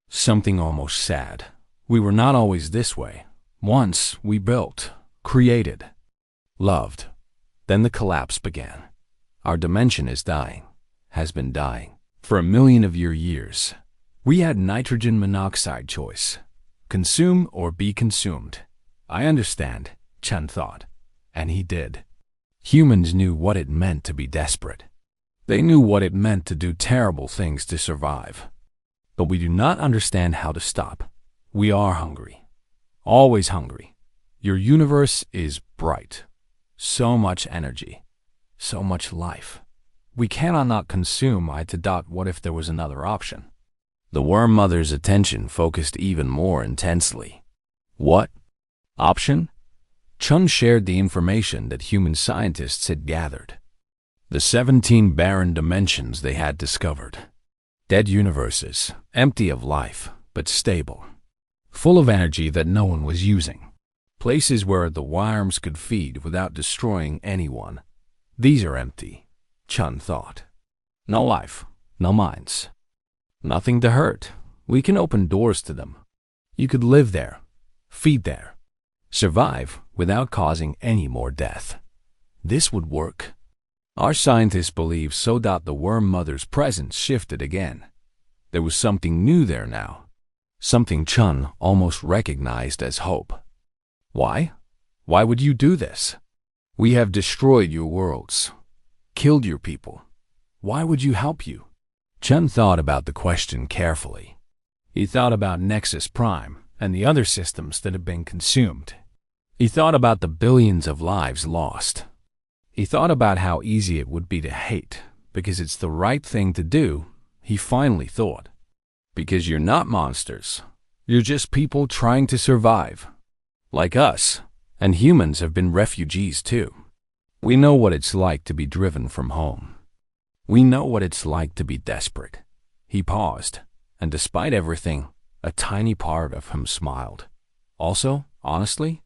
Something almost sad. "We were not always this way. Once we built, created, loved. Then the collapse began. Our dimension is dying, has been dying, for 1 million of your years. We had nitrogen monoxide choice. Consume or be consumed. I understand, Chen thought. And he did. Humans knew what it meant to be desperate. They knew what it meant to do terrible things to survive. But we do not understand how to stop. We are hungry. Always hungry. Your universe is bright. So much energy. So much life. We cannot not consume What if there was another option? The worm mother's attention focused even more intensely. What? Option? Chun shared the information that human scientists had gathered. The 17 barren dimensions they had discovered. Dead universes, empty of life, but stable. Full of energy that no one was using. Places where the worms could feed without destroying anyone. These are empty, Chun thought. No life, no minds. Nothing to hurt. We can open doors to them. You could live there, feed there, survive without causing any more death. This would work. Our scientists believe so. The worm mother's presence shifted again. There was something new there now. Something Chun almost recognized as hope. Why? Why would you do this? We have destroyed your worlds, killed your people. Why would you help you? Chun thought about the question carefully. He thought about Nexus Prime and the other systems that had been consumed. He thought about the billions of lives lost. He thought about how easy it would be to hate, because it's the right thing to do, he finally thought. Because you're not monsters. You're just people trying to survive. Like us, and humans have been refugees too. We know what it's like to be driven from home. We know what it's like to be desperate. He paused, and despite everything, a tiny part of him smiled. Also, honestly,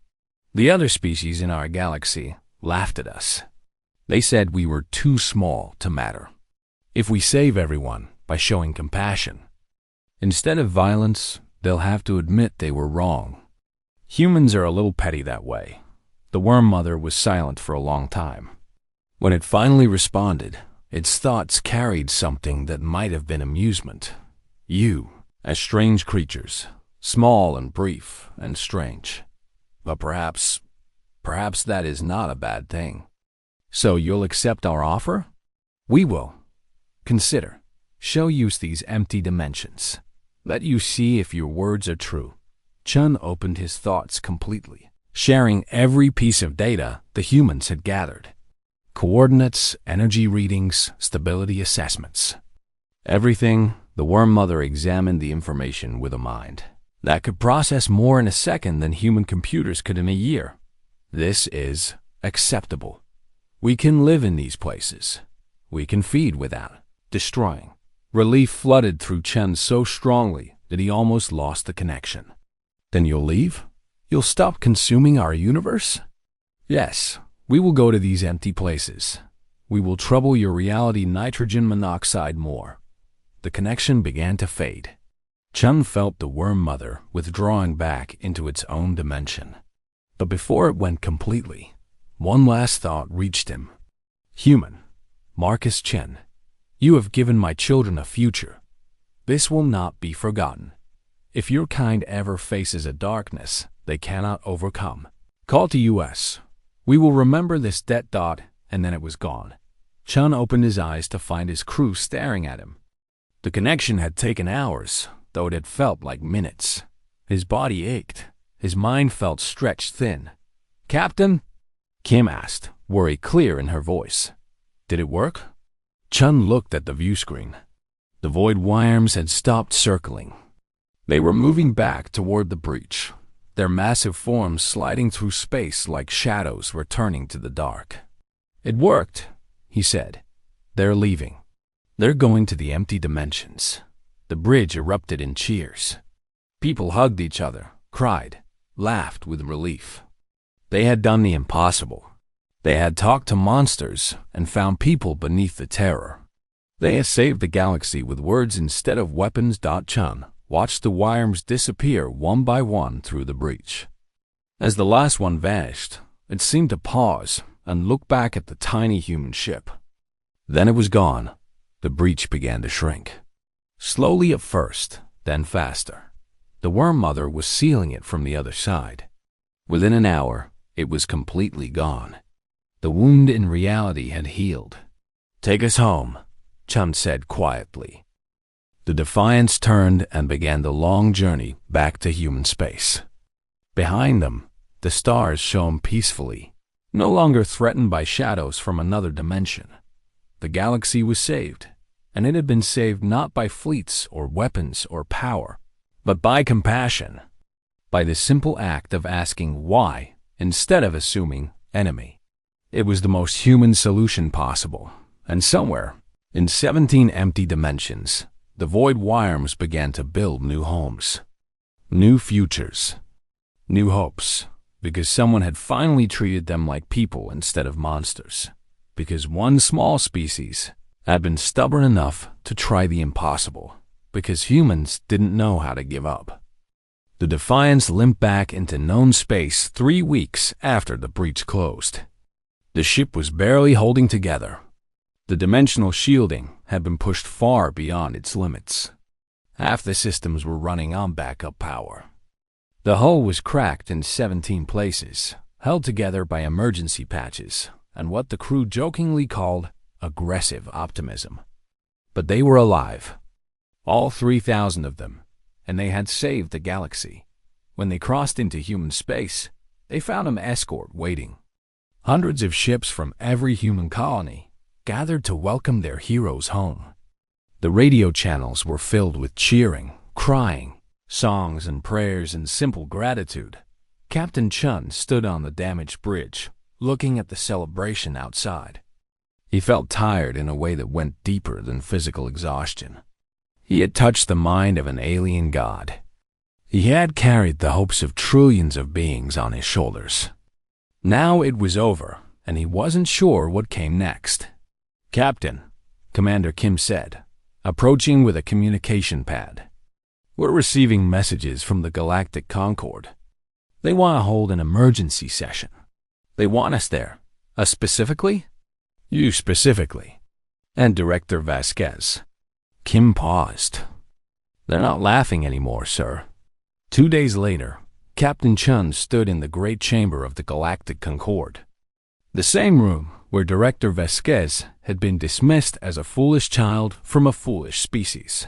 the other species in our galaxy laughed at us. They said we were too small to matter. If we save everyone by showing compassion, instead of violence, they'll have to admit they were wrong. Humans are a little petty that way. The worm mother was silent for a long time. When it finally responded, its thoughts carried something that might have been amusement. You, as strange creatures, small and brief and strange. But perhaps that is not a bad thing. So you'll accept our offer? We will. Consider. Show you these empty dimensions. Let you see if your words are true. Chun opened his thoughts completely, sharing every piece of data the humans had gathered. Coordinates, energy readings, stability assessments. Everything. The worm mother examined the information with a mind that could process more in a second than human computers could in a year. This is acceptable. We can live in these places. We can feed without destroying. Relief flooded through Chen so strongly that he almost lost the connection. Then you'll leave? You'll stop consuming our universe? Yes. We will go to these empty places. We will trouble your reality nitrogen monoxide more. The connection began to fade. Chun felt the worm mother withdrawing back into its own dimension. But before it went completely, one last thought reached him. Human, Marcus Chen, you have given my children a future. This will not be forgotten. If your kind ever faces a darkness they cannot overcome, call to us. We will remember this dead dot, and then it was gone. Chun opened his eyes to find his crew staring at him. The connection had taken hours, though it had felt like minutes. His body ached. His mind felt stretched thin. Captain? Kim asked, worry clear in her voice. Did it work? Chun looked at the view screen. The void worms had stopped circling. They were moving back toward the breach, their massive forms sliding through space like shadows returning to the dark. It worked, he said. They're leaving. They're going to the empty dimensions. The bridge erupted in cheers. People hugged each other, cried, laughed with relief. They had done the impossible. They had talked to monsters and found people beneath the terror. They had saved the galaxy with words instead of weapons. Chun watched the worms disappear one by one through the breach. As the last one vanished, it seemed to pause and looked back at the tiny human ship. Then it was gone. The breach began to shrink. Slowly at first, then faster. The Worm Mother was sealing it from the other side. Within an hour, it was completely gone. The wound in reality had healed. "Take us home," Chun said quietly. The Defiance turned and began the long journey back to human space. Behind them, the stars shone peacefully, no longer threatened by shadows from another dimension. The galaxy was saved, and it had been saved not by fleets or weapons or power, but by compassion, by the simple act of asking why instead of assuming enemy. It was the most human solution possible, and somewhere, in 17 empty dimensions, the void worms began to build new homes, new futures, new hopes, because someone had finally treated them like people instead of monsters, because one small species had been stubborn enough to try the impossible, because humans didn't know how to give up. The Defiance limped back into known space 3 weeks after the breach closed. The ship was barely holding together. The dimensional shielding had been pushed far beyond its limits. Half the systems were running on backup power. The hull was cracked in 17 places, held together by emergency patches and what the crew jokingly called aggressive optimism. But they were alive, all 3,000 of them, and they had saved the galaxy. When they crossed into human space, they found an escort waiting. Hundreds of ships from every human colony gathered to welcome their heroes home. The radio channels were filled with cheering, crying, songs and prayers and simple gratitude. Captain Chun stood on the damaged bridge, looking at the celebration outside. He felt tired in a way that went deeper than physical exhaustion. He had touched the mind of an alien god. He had carried the hopes of trillions of beings on his shoulders. Now it was over, and he wasn't sure what came next. "Captain," Commander Kim said, approaching with a communication pad. "We're receiving messages from the Galactic Concord. They want to hold an emergency session. They want us there. Us specifically?" "You specifically." "And Director Vasquez." Kim paused. "They're not laughing anymore, sir." 2 days later, Captain Chun stood in the great chamber of the Galactic Concord. The same room where Director Vasquez had been dismissed as a foolish child from a foolish species.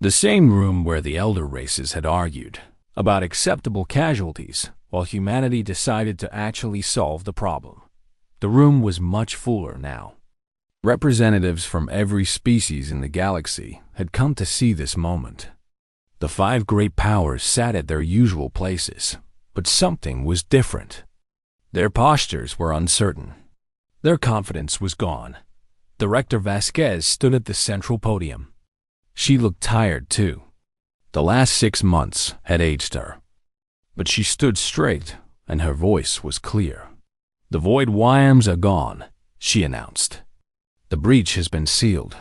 The same room where the elder races had argued about acceptable casualties while humanity decided to actually solve the problem. The room was much fuller now. Representatives from every species in the galaxy had come to see this moment. The 5 great powers sat at their usual places, but something was different. Their postures were uncertain. Their confidence was gone. Director Vasquez stood at the central podium. She looked tired, too. The last 6 months had aged her. But she stood straight, and her voice was clear. "The void worms are gone," she announced. "The breach has been sealed.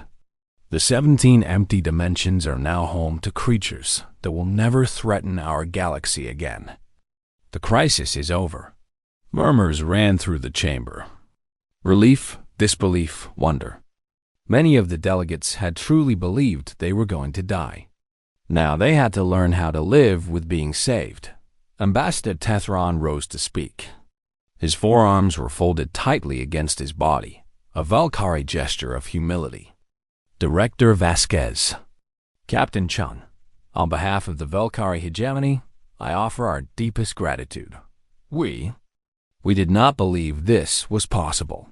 The 17 empty dimensions are now home to creatures that will never threaten our galaxy again. The crisis is over." Murmurs ran through the chamber. Relief, disbelief, wonder. Many of the delegates had truly believed they were going to die. Now they had to learn how to live with being saved. Ambassador Tethron rose to speak. His forearms were folded tightly against his body, a Valkyrie gesture of humility. "Director Vasquez." "Captain Chun, on behalf of the Valkyrie hegemony, I offer our deepest gratitude. We did not believe this was possible.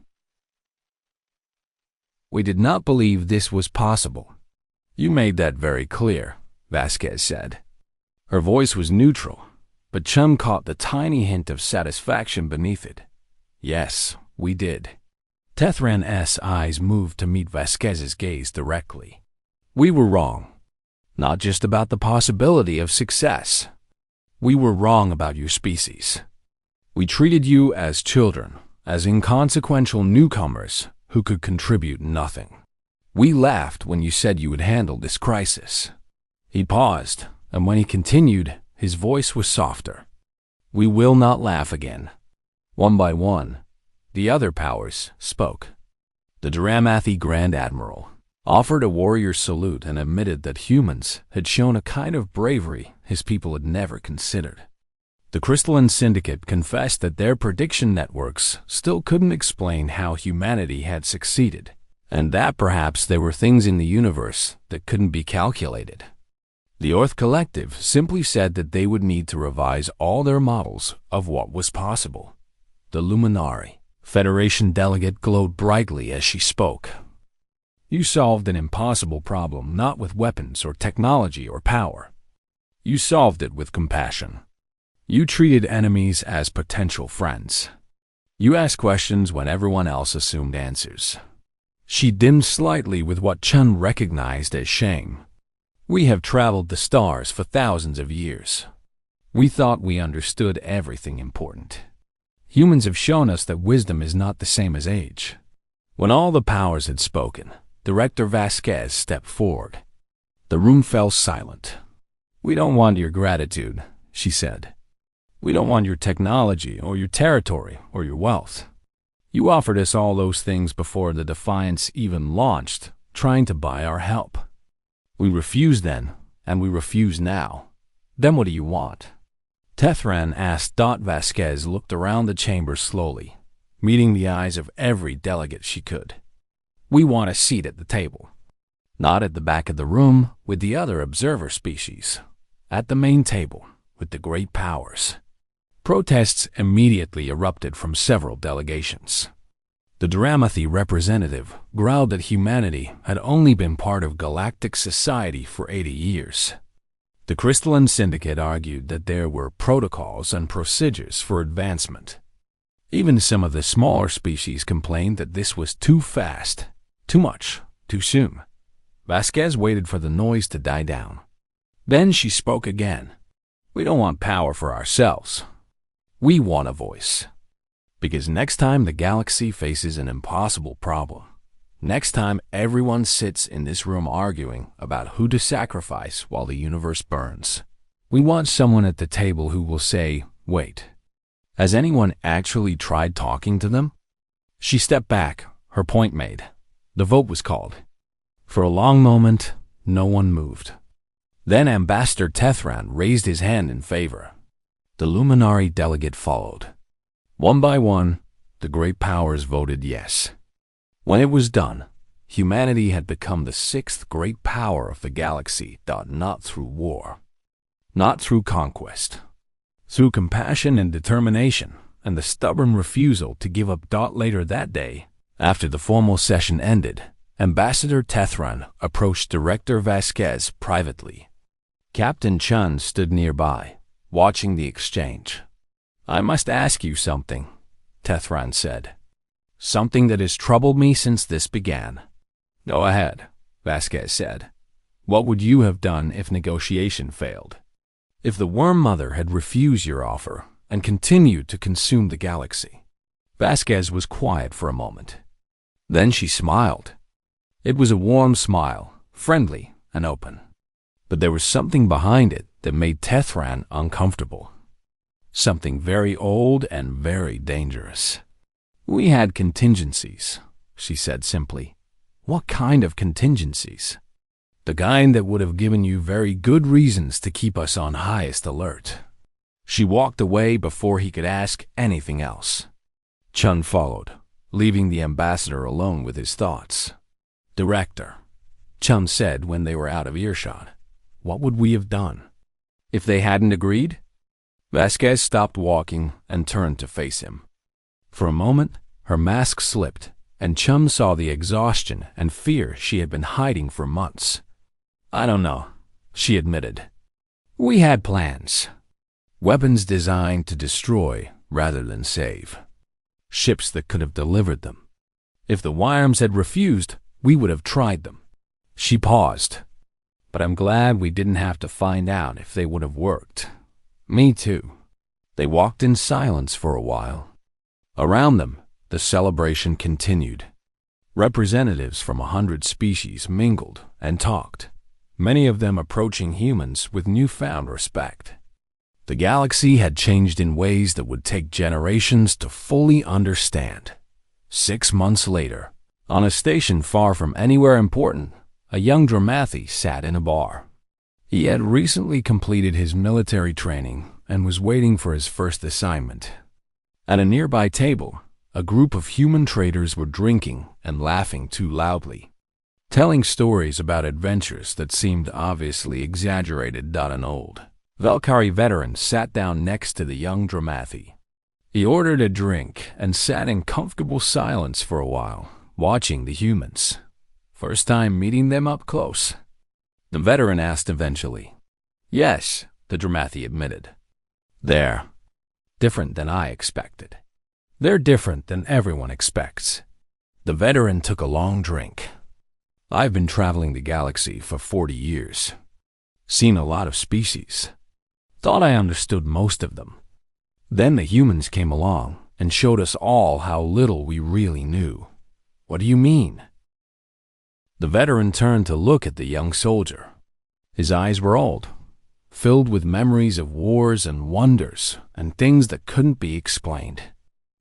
We did not believe this was possible." "You made that very clear," Vasquez said. Her voice was neutral, but Chun caught the tiny hint of satisfaction beneath it. "Yes, we did." Tethran's eyes moved to meet Vasquez's gaze directly. "We were wrong. Not just about the possibility of success. We were wrong about your species. We treated you as children, as inconsequential newcomers who could contribute nothing. We laughed when you said you would handle this crisis." He paused, and when he continued, his voice was softer. "We will not laugh again. One by one, the other powers spoke. The Dramathi Grand Admiral offered a warrior salute and admitted that humans had shown a kind of bravery his people had never considered. The Crystalline Syndicate confessed that their prediction networks still couldn't explain how humanity had succeeded, and that perhaps there were things in the universe that couldn't be calculated. The Earth Collective simply said that they would need to revise all their models of what was possible. The Luminari Federation delegate glowed brightly as she spoke. You solved an impossible problem not with weapons or technology or power. You solved it with compassion. You treated enemies as potential friends. You asked questions when everyone else assumed answers. She dimmed slightly with what Chun recognized as shame. We have traveled the stars for thousands of years. We thought we understood everything important. Humans have shown us that wisdom is not the same as age. When all the powers had spoken, Director Vasquez stepped forward. The room fell silent. We don't want your gratitude, she said. We don't want your technology or your territory or your wealth. You offered us all those things before the Defiance even launched, trying to buy our help. We refused then, and we refuse now. Then what do you want? Tethran asked. Vasquez looked around the chamber slowly, meeting the eyes of every delegate she could. We want a seat at the table. Not at the back of the room with the other observer species. At the main table with the great powers. Protests immediately erupted from several delegations. The Dramathi representative growled that humanity had only been part of galactic society for 80 years. The Crystalline Syndicate argued that there were protocols and procedures for advancement. Even some of the smaller species complained that this was too fast, too much, too soon. Vasquez waited for the noise to die down. Then she spoke again. We don't want power for ourselves. We want a voice. Because next time the galaxy faces an impossible problem, next time everyone sits in this room arguing about who to sacrifice while the universe burns, we want someone at the table who will say, wait, has anyone actually tried talking to them? She stepped back, her point made. The vote was called. For a long moment, no one moved. Then Ambassador Tethran raised his hand in favor. The Luminari delegate followed. One by one, the great powers voted yes. When it was done, humanity had become the sixth great power of the galaxy, not through war, not through conquest, through compassion and determination, and the stubborn refusal to give up. Later that day, after the formal session ended, Ambassador Tethran approached Director Vasquez privately. Captain Chun stood nearby, watching the exchange. I must ask you something, Tethran said. Something that has troubled me since this began. Go ahead, Vasquez said. What would you have done if negotiation failed? If the Worm Mother had refused your offer and continued to consume the galaxy? Vasquez was quiet for a moment. Then she smiled. It was a warm smile, friendly and open. But there was something behind it that made Tethran uncomfortable. Something very old and very dangerous. We had contingencies, she said simply. What kind of contingencies? The kind that would have given you very good reasons to keep us on highest alert. She walked away before he could ask anything else. Chun followed, leaving the ambassador alone with his thoughts. Director, Chun said when they were out of earshot, what would we have done? If they hadn't agreed? Vasquez stopped walking and turned to face him. For a moment, her mask slipped, and Chun saw the exhaustion and fear she had been hiding for months. I don't know, she admitted. We had plans. Weapons designed to destroy rather than save. Ships that could have delivered them. If the Wyrms had refused, we would have tried them. She paused. But I'm glad we didn't have to find out if they would have worked. Me too. They walked in silence for a while. Around them, the celebration continued. Representatives from 100 species mingled and talked, many of them approaching humans with newfound respect. The galaxy had changed in ways that would take generations to fully understand. 6 months later, on a station far from anywhere important, a young Dramathi sat in a bar. He had recently completed his military training and was waiting for his first assignment. At a nearby table, a group of human traders were drinking and laughing too loudly, telling stories about adventures that seemed obviously exaggerated. An old Valkyrie veteran sat down next to the young Dramathi. He ordered a drink and sat in comfortable silence for a while, watching the humans. First time meeting them up close. The veteran asked eventually. Yes, the Dramathi admitted. They're different than I expected. They're different than everyone expects. The veteran took a long drink. I've been traveling the galaxy for 40 years. Seen a lot of species. Thought I understood most of them. Then the humans came along and showed us all how little we really knew. What do you mean? The veteran turned to look at the young soldier. His eyes were old, filled with memories of wars and wonders and things that couldn't be explained.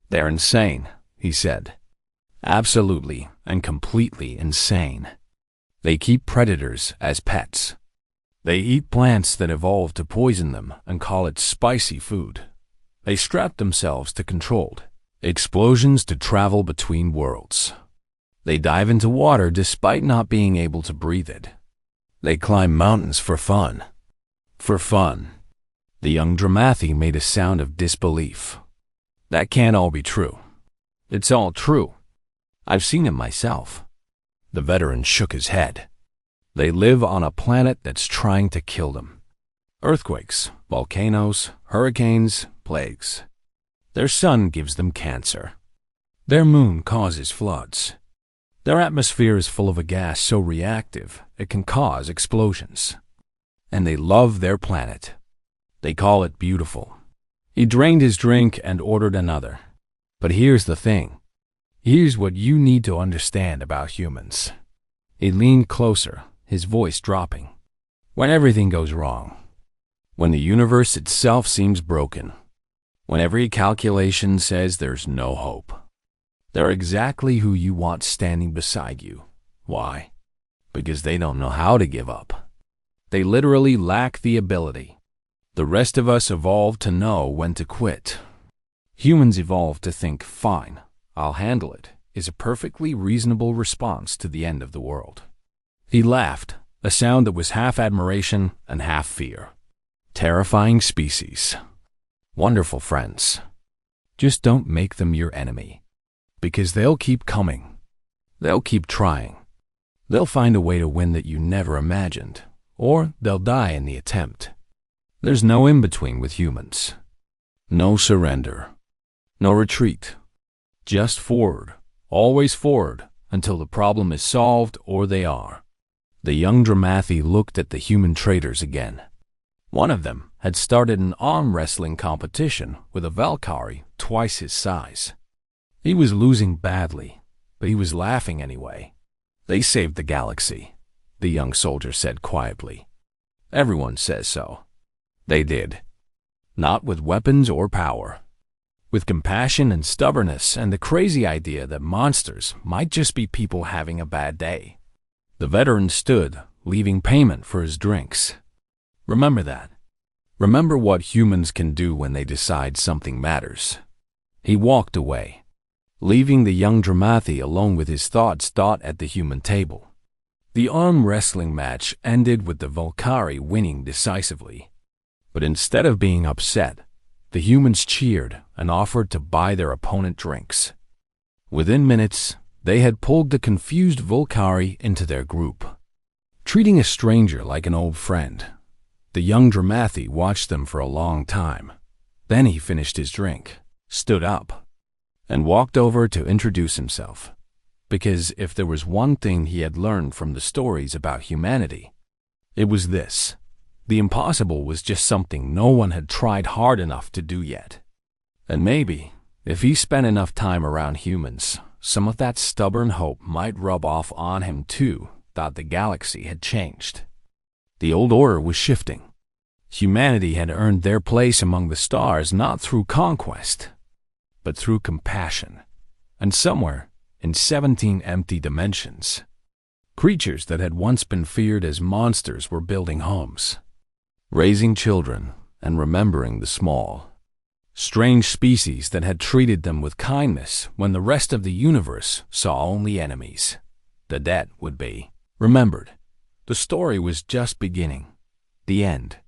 They're insane, he said. Absolutely and completely insane. They keep predators as pets. They eat plants that evolved to poison them and call it spicy food. They strap themselves to controlled explosions to travel between worlds. They dive into water despite not being able to breathe it. They climb mountains for fun. For fun. The young Dramathi made a sound of disbelief. That can't all be true. It's all true. I've seen it myself. The veteran shook his head. They live on a planet that's trying to kill them. Earthquakes, volcanoes, hurricanes, plagues. Their sun gives them cancer. Their moon causes floods. Their atmosphere is full of a gas so reactive it can cause explosions. And they love their planet. They call it beautiful. He drained his drink and ordered another. But here's the thing. Here's what you need to understand about humans. He leaned closer, his voice dropping. When everything goes wrong. When the universe itself seems broken. When every calculation says there's no hope. They're exactly who you want standing beside you. Why? Because they don't know how to give up. They literally lack the ability. The rest of us evolved to know when to quit. Humans evolved to think, fine, I'll handle it, is a perfectly reasonable response to the end of the world. He laughed, a sound that was half admiration and half fear. Terrifying species. Wonderful friends. Just don't make them your enemy. Because they'll keep coming. They'll keep trying. They'll find a way to win that you never imagined, or they'll die in the attempt. There's no in-between with humans. No surrender. No retreat. Just forward, always forward, until the problem is solved or they are. The young Dramathi looked at the human traders again. One of them had started an arm wrestling competition with a Valkyrie twice his size. He was losing badly, but he was laughing anyway. They saved the galaxy, the young soldier said quietly. Everyone says so. They did. Not with weapons or power. With compassion and stubbornness and the crazy idea that monsters might just be people having a bad day. The veteran stood, leaving payment for his drinks. Remember that. Remember what humans can do when they decide something matters. He walked away, leaving the young Dramathi alone with his thoughts at the human table. The arm wrestling match ended with the Valkyrie winning decisively. But instead of being upset, the humans cheered and offered to buy their opponent drinks. Within minutes, they had pulled the confused Valkyrie into their group. Treating a stranger like an old friend, the young Dramathi watched them for a long time. Then he finished his drink, stood up, and walked over to introduce himself. Because if there was one thing he had learned from the stories about humanity, it was this. The impossible was just something no one had tried hard enough to do yet. And maybe, if he spent enough time around humans, some of that stubborn hope might rub off on him too. Thought the galaxy had changed. The old order was shifting. Humanity had earned their place among the stars not through conquest, but through compassion And somewhere, in 17 empty dimensions, creatures that had once been feared as monsters were building homes, raising children, and remembering the small, strange species that had treated them with kindness when the rest of the universe saw only enemies. The dead would be remembered. The story was just beginning. The end.